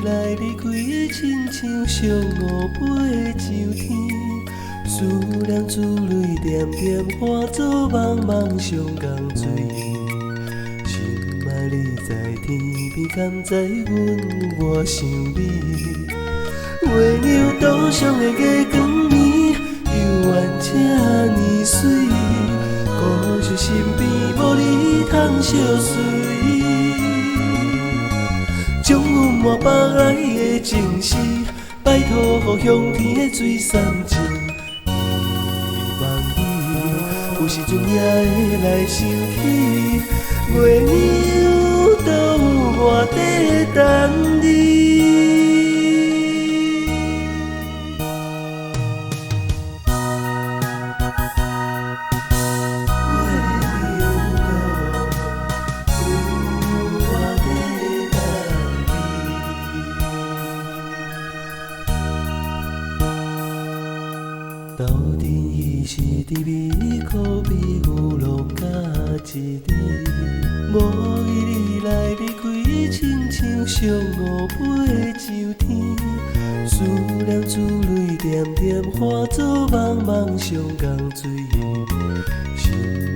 来离开的亲像上乌飞的上天，思念珠泪点点化作茫茫上江水。心爱你在天边，敢知阮我想你？月娘岛上的月光暝，犹原这呢水，故乡身边无你通相随。将阮满腹来的情诗，拜托予向天的水送尽。希望你有时阵也会来想起，月娘都有我在等你。斗阵伊是甜蜜，可比牛郎甲一日。无意你来离开，亲像上乌飞的上天。思念珠泪点点化作茫茫上江水。心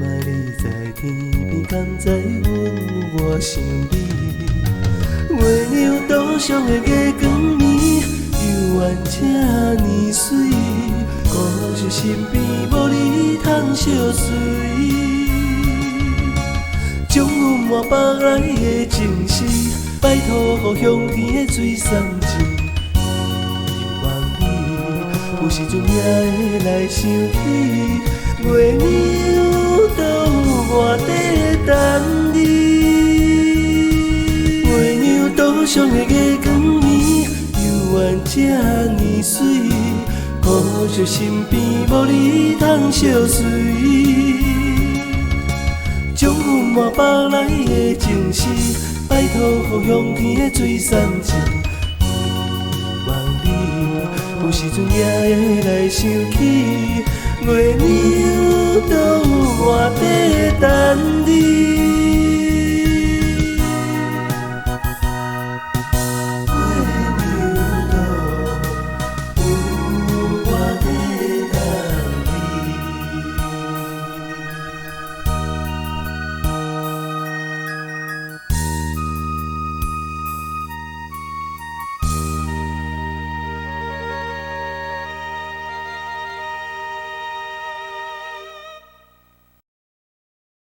爱你在天边，敢知阮我想你？月娘岛上的月光暝，犹原这呢水。故乡身边无你通相随，将阮满腹来的情诗，拜托予向天的水送尽。希望你有时阵也会来想起，月娘都有我在等你。月娘岛上的月光暝，犹原这呢水。故乡身边无你通相随，将阮满腹来的情诗，拜托予向天的水送尽。希望你有时阵也会来想起，月娘都有我在等你。